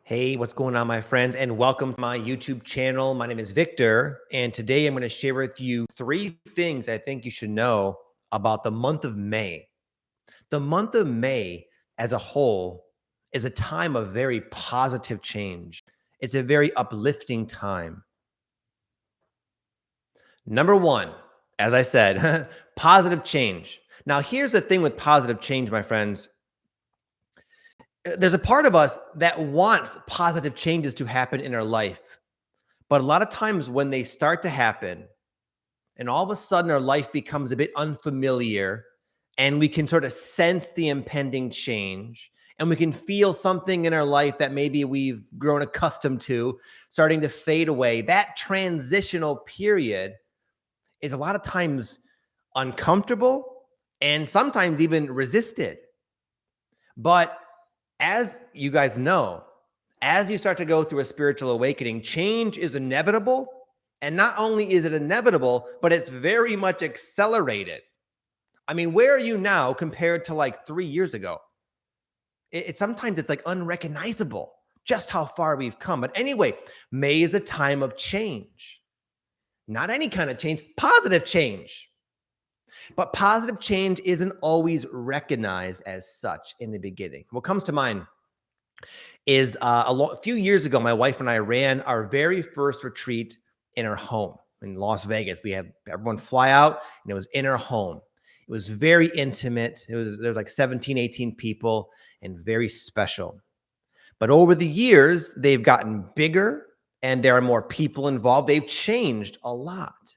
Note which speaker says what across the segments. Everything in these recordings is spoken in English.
Speaker 1: Hey, what's going on, my friends? And welcome to my YouTube channel. My name is Victor, and today I'm going to share with you 3 things I think you should know about the month of May. The month of May as a whole is a time of very positive change. It's a very uplifting time. Number one, as I said, positive change. Now, here's the thing with positive change, my friends. There's a part of us that wants positive changes to happen in our life. But a lot of times when they start to happen and all of a sudden our life becomes a bit unfamiliar and we can sort of sense the impending change and we can feel something in our life that maybe we've grown accustomed to starting to fade away. That transitional period is a lot of times uncomfortable and sometimes even resisted. But as you guys know, as you start to go through a spiritual awakening, change is inevitable. And not only is it inevitable, but it's very much accelerated. I mean, where are you now compared to like 3 years ago? Sometimes it's like unrecognizable just how far we've come. But anyway, May is a time of change. Not any kind of change, positive change. But positive change isn't always recognized as such in the beginning. What comes to mind is a few years ago, my wife and I ran our very first retreat in our home in Las Vegas. We had everyone fly out, and it was in our home. It was very intimate. There was like 17, 18 people, and very special. But over the years, they've gotten bigger, and there are more people involved. They've changed a lot.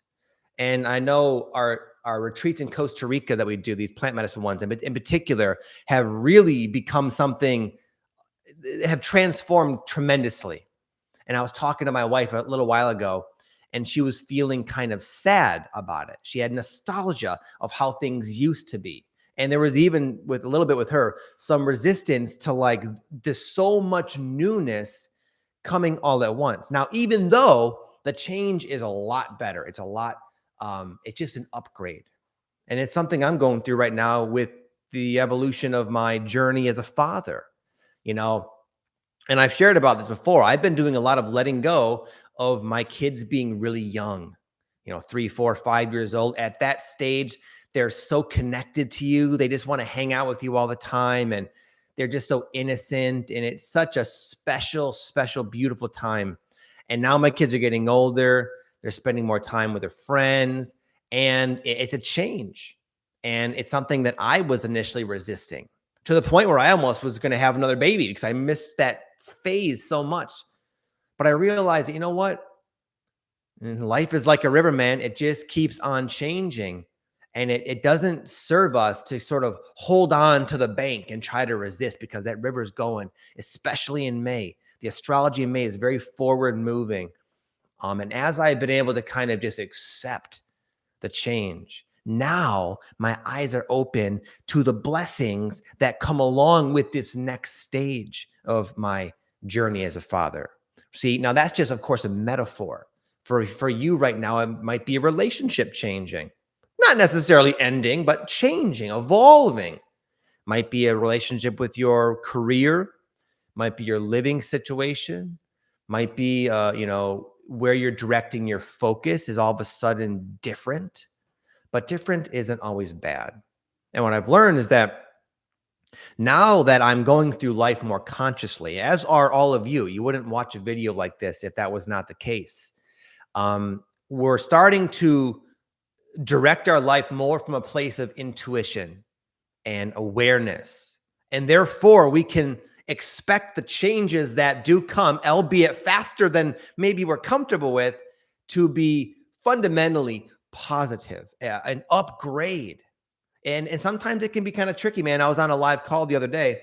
Speaker 1: And I know our retreats in Costa Rica that we do, these plant medicine ones, in particular, have really become something, have transformed tremendously. And I was talking to my wife a little while ago, and she was feeling kind of sad about it. She had nostalgia of how things used to be. And there was even with a little bit with her, some resistance to like there's so much newness coming all at once. Now, even though the change is a lot better, it's just an upgrade. And it's something I'm going through right now with the evolution of my journey as a father. And I've shared about this before. I've been doing a lot of letting go of my kids being really young, 3, 4, 5 years old. At that stage, they're so connected to you. They just want to hang out with you all the time. And they're just so innocent. And it's such a special, special, beautiful time. And now my kids are getting older. They're spending more time with their friends. And it's a change. And it's something that I was initially resisting, to the point where I almost was going to have another baby because I missed that phase so much. But I realized that, you know what? Life is like a river, man. It just keeps on changing. And it doesn't serve us to sort of hold on to the bank and try to resist, because that river is going, especially in May. The astrology in May is very forward moving. And as I've been able to kind of just accept the change, now my eyes are open to the blessings that come along with this next stage of my journey as a father. See, now that's just, of course, a metaphor. For you right now, it might be a relationship changing. Not necessarily ending, but changing, evolving. Might be a relationship with your career, might be your living situation, might be, where you're directing your focus is all of a sudden different. But different isn't always bad. And what I've learned is that now that I'm going through life more consciously, as are all of you, you wouldn't watch a video like this if that was not the case. We're starting to direct our life more from a place of intuition and awareness. And therefore, we can expect the changes that do come, albeit faster than maybe we're comfortable with, to be fundamentally positive, an upgrade. And sometimes it can be kind of tricky, man. I was on a live call the other day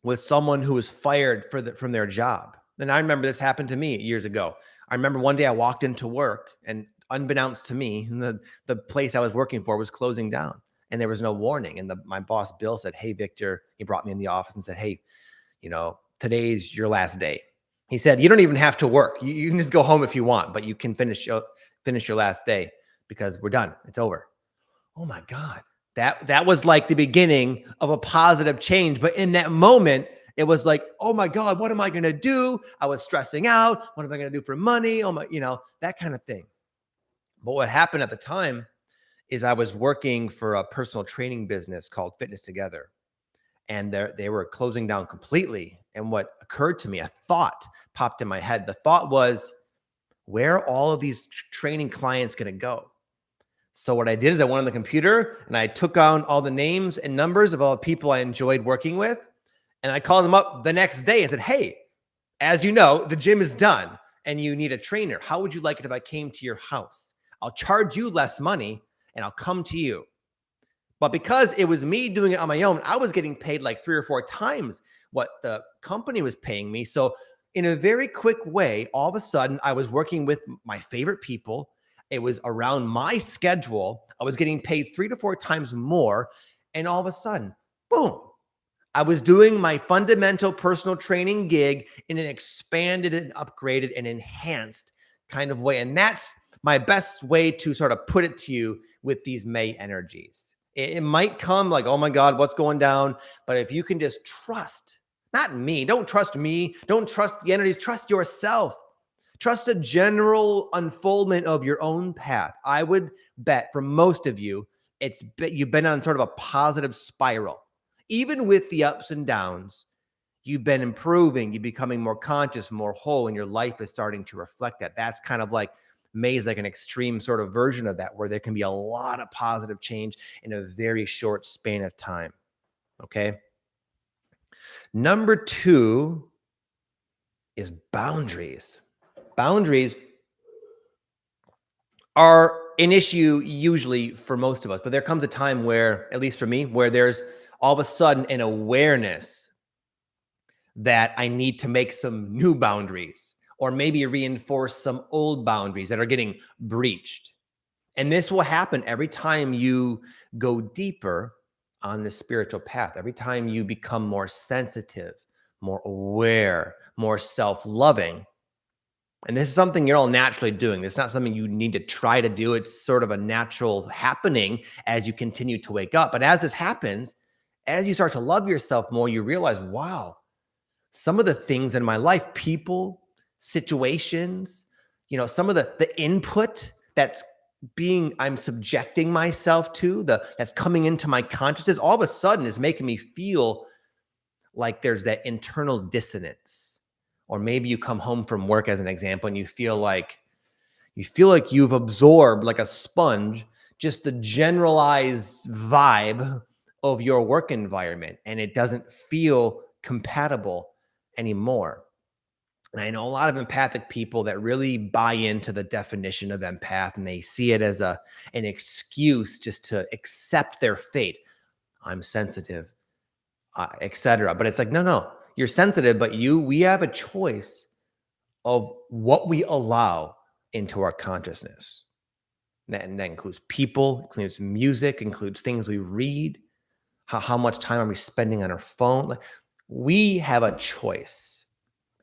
Speaker 1: with someone who was fired from their job. And I remember this happened to me years ago. I remember one day I walked into work, and unbeknownst to me, the place I was working for was closing down, and there was no warning. And my boss, Bill, said, "Hey, Victor," he brought me in the office and said, "Hey, today's your last day." He said, "You don't even have to work. You can just go home if you want, but you can finish your last day because we're done. It's over." Oh my God. That was like the beginning of a positive change. But in that moment, It was like, oh my God, what am I going to do? I was stressing out. What am I going to do for money? Oh my, that kind of thing. But what happened at the time is I was working for a personal training business called Fitness Together. And they were closing down completely. And what occurred to me, a thought popped in my head. The thought was, where are all of these training clients going to go? So what I did is I went on the computer and I took down all the names and numbers of all the people I enjoyed working with. And I called them up the next day and said, hey, as you know, the gym is done and you need a trainer. How would you like it if I came to your house? I'll charge you less money and I'll come to you. But because it was me doing it on my own, I was getting paid like 3 or 4 times what the company was paying me. So in a very quick way, all of a sudden, I was working with my favorite people. It was around my schedule. I was getting paid 3 to 4 times more. And all of a sudden, boom, I was doing my fundamental personal training gig in an expanded and upgraded and enhanced kind of way. And that's my best way to sort of put it to you with these May energies. It might come like, oh my God, what's going down? But if you can just trust, not me, don't trust me, don't trust the energies, trust yourself. Trust the general unfoldment of your own path. I would bet for most of you, you've been on sort of a positive spiral. Even with the ups and downs, you've been improving, you're becoming more conscious, more whole, and your life is starting to reflect that. That's kind of like May is like an extreme sort of version of that, where there can be a lot of positive change in a very short span of time. Okay. Number 2 is boundaries. Boundaries are an issue usually for most of us, but there comes a time where, at least for me, where there's all of a sudden an awareness that I need to make some new boundaries, or maybe reinforce some old boundaries that are getting breached. And this will happen every time you go deeper on the spiritual path, every time you become more sensitive, more aware, more self-loving. And this is something you're all naturally doing. It's not something you need to try to do. It's sort of a natural happening as you continue to wake up. But as this happens, as you start to love yourself more, you realize, wow, some of the things in my life, people, situations, some of the input I'm subjecting myself to, that's coming into my consciousness, all of a sudden is making me feel like there's that internal dissonance. Or maybe you come home from work, as an example, and you feel like you've absorbed, like a sponge, just the generalized vibe of your work environment, and it doesn't feel compatible anymore. And I know a lot of empathic people that really buy into the definition of empath, and they see it as an excuse just to accept their fate. I'm sensitive, etc. But it's like, no, you're sensitive, but we have a choice of what we allow into our consciousness. And that includes people, includes music, includes things we read. How much time are we spending on our phone? We have a choice.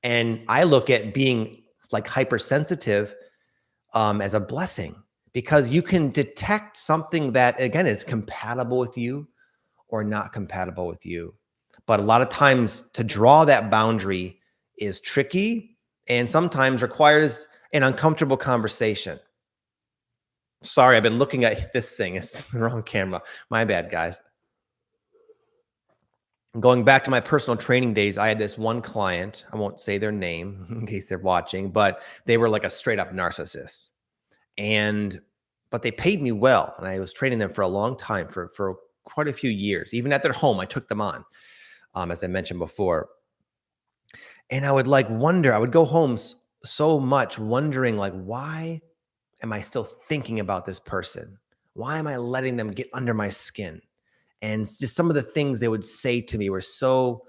Speaker 1: And I look at being like hypersensitive as a blessing, because you can detect something that, again, is compatible with you or not compatible with you. But a lot of times to draw that boundary is tricky and sometimes requires an uncomfortable conversation. Sorry, I've been looking at this thing. It's the wrong camera. My bad, guys. Going back to my personal training days, I had this one client. I won't say their name in case they're watching, but they were like a straight up narcissist. But they paid me well. And I was training them for a long time, for quite a few years. Even at their home, I took them on, as I mentioned before. And I would I would go home so much wondering, why am I still thinking about this person? Why am I letting them get under my skin? And just some of the things they would say to me were so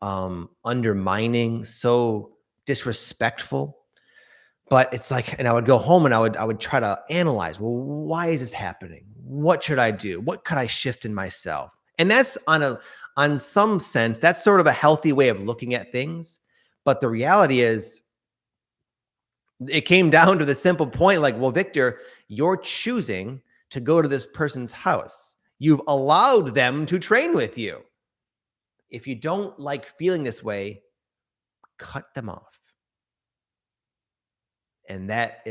Speaker 1: undermining, so disrespectful. But it's like, and I would go home and I would try to analyze, well, why is this happening? What should I do? What could I shift in myself? And that's on some sense, that's sort of a healthy way of looking at things. But the reality is, it came down to the simple point, well, Victor, you're choosing to go to this person's house. You've allowed them to train with you. if you don't like feeling this way, cut them off. And that's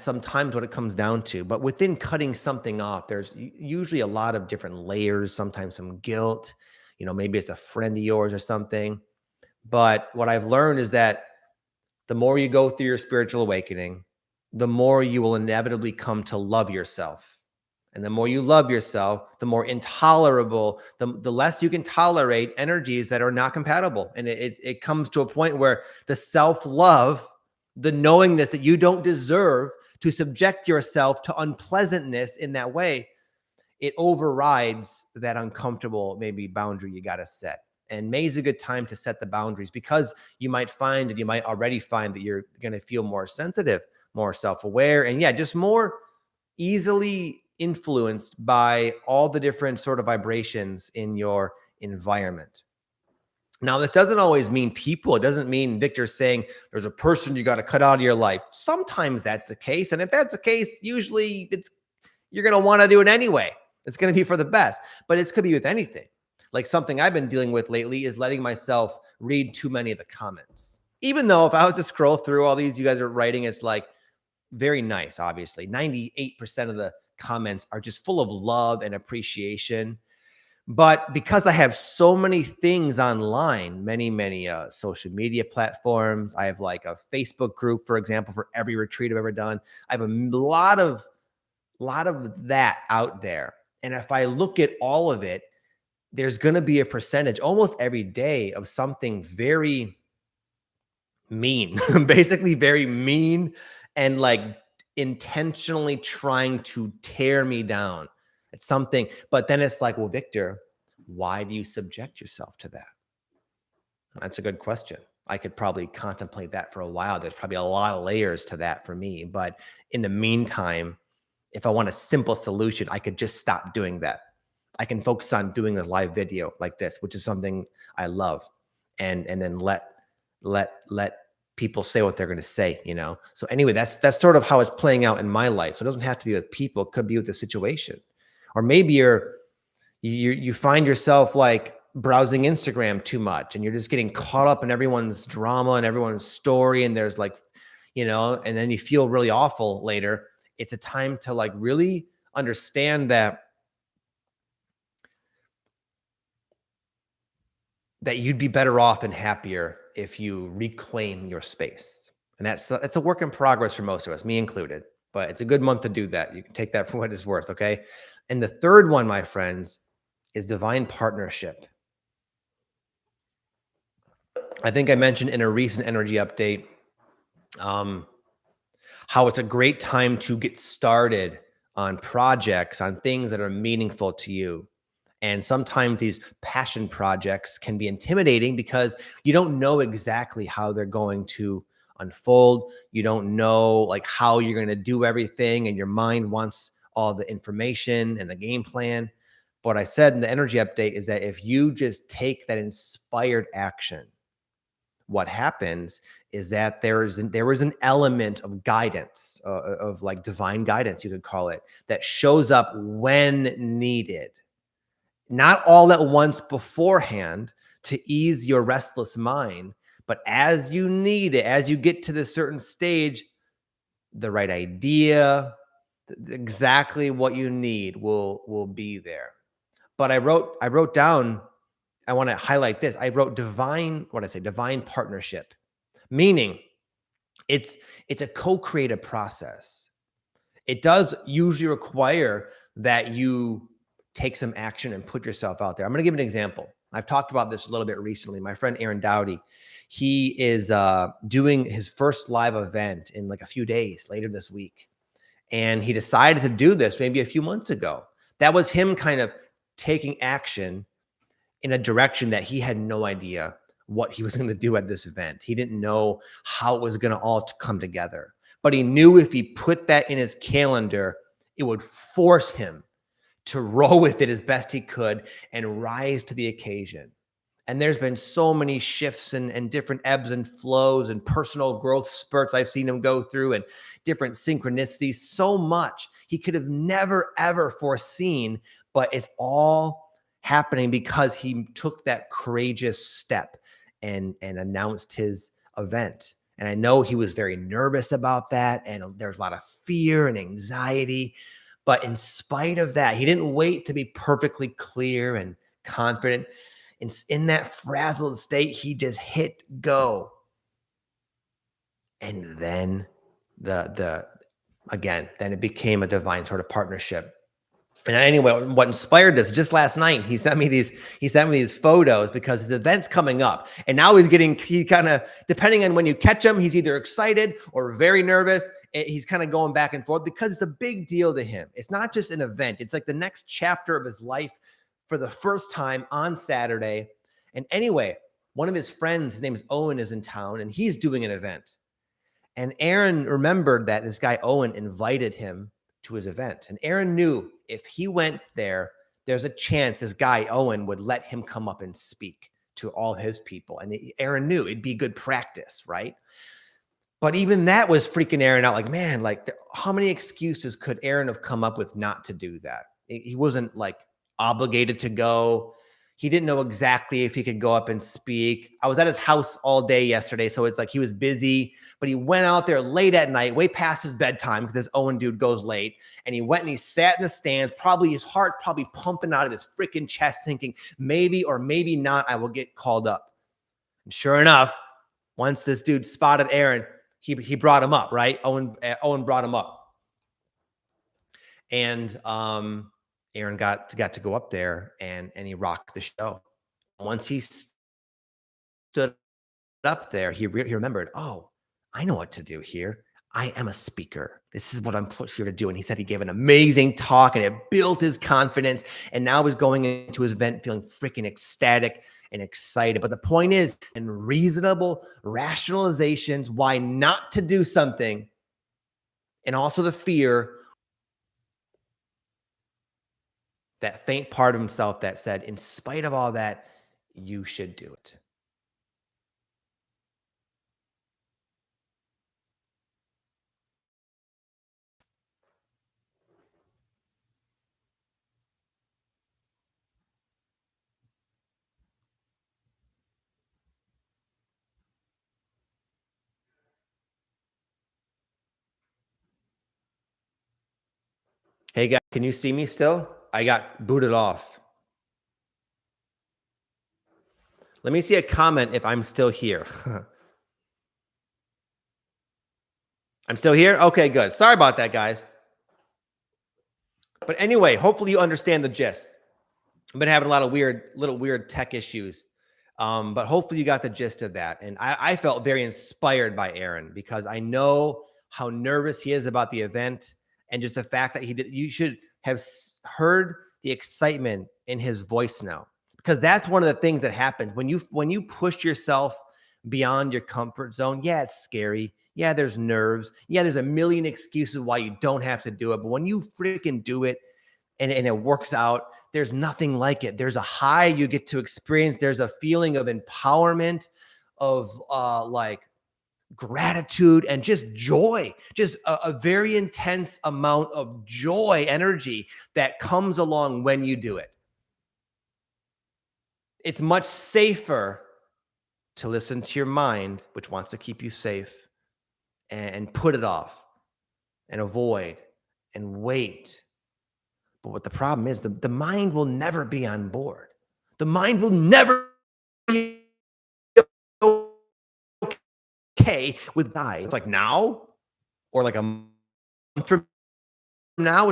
Speaker 1: sometimes what it comes down to. But within cutting something off, there's usually a lot of different layers, sometimes some guilt, maybe it's a friend of yours or something. But what I've learned is that the more you go through your spiritual awakening, the more you will inevitably come to love yourself. And the more you love yourself, the more intolerable, the less you can tolerate energies that are not compatible. And it comes to a point where the self-love, the knowingness that you don't deserve to subject yourself to unpleasantness in that way, it overrides that uncomfortable maybe boundary you got to set. And May is a good time to set the boundaries, because you might find, and you might already find, that you're going to feel more sensitive, more self-aware, and just more easily influenced by all the different sort of vibrations in your environment. Now, this doesn't always mean people. It doesn't mean Victor's saying there's a person you got to cut out of your life. Sometimes that's the case. And if that's the case, usually you're going to want to do it anyway. It's going to be for the best. But it could be with anything. Like something I've been dealing with lately is letting myself read too many of the comments. Even though if I was to scroll through all these you guys are writing, it's like very nice, obviously. 98% of the comments are just full of love and appreciation. But because I have so many things online, many social media platforms, I have like a Facebook group, for example, for every retreat I've ever done. I have a lot of that out there. And if I look at all of it, there's going to be a percentage almost every day of something very mean, basically very mean, and like intentionally trying to tear me down. It's something, but then it's like, well, Victor, why do you subject yourself to that? That's a good question. I could probably contemplate that for a while. There's probably a lot of layers to that for me. But in the meantime, if I want a simple solution, I could just stop doing that. I can focus on doing a live video like this, which is something I love, and then let people say what they're going to say, So anyway, that's sort of how it's playing out in my life. So it doesn't have to be with people; it could be with the situation, or maybe you find yourself like browsing Instagram too much, and you're just getting caught up in everyone's drama and everyone's story, and there's like, and then you feel really awful later. It's a time to like really understand that you'd be better off and happier if you reclaim your space. And that's a work in progress for most of us, me included. But it's a good month to do that. You can take that for what it's worth, okay? And the third one, my friends, is divine partnership. I think I mentioned in a recent energy update how it's a great time to get started on projects, on things that are meaningful to you. And sometimes these passion projects can be intimidating because you don't know exactly how they're going to unfold. You don't know like how you're going to do everything, and your mind wants all the information and the game plan. But what I said in the energy update is that if you just take that inspired action, what happens is that there is an element of guidance, of like divine guidance, you could call it, that shows up when needed. Not all at once beforehand to ease your restless mind, but as you need it, as you get to this certain stage, the right idea, exactly what you need will be there. But I wrote down, I want to highlight this. I wrote divine partnership, meaning it's a co-creative process. It does usually require that you take some action and put yourself out there. I'm going to give an example. I've talked about this a little bit recently. My friend Aaron Dowdy, he is doing his first live event in like a few days later this week. And he decided to do this maybe a few months ago. That was him kind of taking action in a direction that he had no idea what he was going to do at this event. He didn't know how it was going to all come together. But he knew if he put that in his calendar, it would force him to roll with it as best he could and rise to the occasion. And there's been so many shifts and different ebbs and flows and personal growth spurts I've seen him go through, and different synchronicities, so much he could have never, ever foreseen, but it's all happening because he took that courageous step and announced his event. And I know he was very nervous about that, and there's a lot of fear and anxiety. But in spite of that, he didn't wait to be perfectly clear and confident. In that frazzled state, he just hit go. And then then it became a divine sort of partnership. And anyway, what inspired this, just last night, he sent me these photos because his event's coming up. And now he kind of, depending on when you catch him, he's either excited or very nervous. He's kind of going back and forth because it's a big deal to him. It's not just an event. It's like the next chapter of his life for the first time on Saturday. And anyway, one of his friends, his name is Owen, is in town and he's doing an event. And Aaron remembered that this guy Owen invited him to his event. And Aaron knew if he went there, there's a chance this guy Owen would let him come up and speak to all his people. And Aaron knew it'd be good practice, right? But even that was freaking Aaron out. Like, man, like how many excuses could Aaron have come up with not to do that? He wasn't like obligated to go. He didn't know exactly if he could go up and speak. I was at his house all day yesterday, so it's like he was busy, but he went out there late at night, way past his bedtime, because this Owen dude goes late, and he went and he sat in the stands, probably his heart probably pumping out of his freaking chest, thinking, maybe or maybe not, I will get called up. And sure enough, once this dude spotted Aaron, he brought him up, right? Owen brought him up. And Aaron got to go up there and he rocked the show. Once he stood up there, he remembered, oh, I know what to do here. I am a speaker. This is what I'm put here to do. And he said he gave an amazing talk and it built his confidence. And now he's going into his event feeling freaking ecstatic and excited. But the point is, in reasonable rationalizations, why not to do something, and also the fear, that faint part of himself that said, in spite of all that, you should do it. Hey guys, can you see me still? I got booted off. Let me see a comment if I'm still here. I'm still here? Okay, good. Sorry about that, guys. But anyway, hopefully you understand the gist. I've been having a lot of weird tech issues. But hopefully you got the gist of that. And I felt very inspired by Aaron because I know how nervous he is about the event, and just the fact that you should have heard the excitement in his voice now, because that's one of the things that happens when you push yourself beyond your comfort zone. Yeah, it's scary. Yeah, there's nerves. Yeah, there's a million excuses why you don't have to do it. But when you freaking do it and it works out, there's nothing like it. There's a high you get to experience. There's a feeling of empowerment, of like gratitude and just joy, just a very intense amount of joy, energy that comes along when you do it. It's much safer to listen to your mind, which wants to keep you safe, and put it off and avoid and wait. But what the problem is, the mind will never be on board. The mind will never be okay with die. It's like now or like a month from now.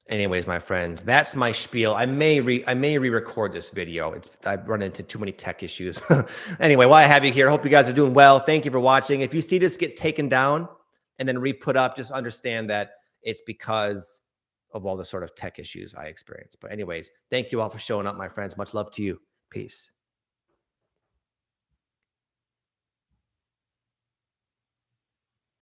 Speaker 1: Anyways, my friends, that's my spiel. I may re-record this video. I've run into too many tech issues. Anyway, while I have you here, hope you guys are doing well. Thank you for watching. If you see this get taken down and then re-put up, just understand that it's because of all the sort of tech issues I experienced. But anyways, thank you all for showing up, my friends. Much love to you. Peace.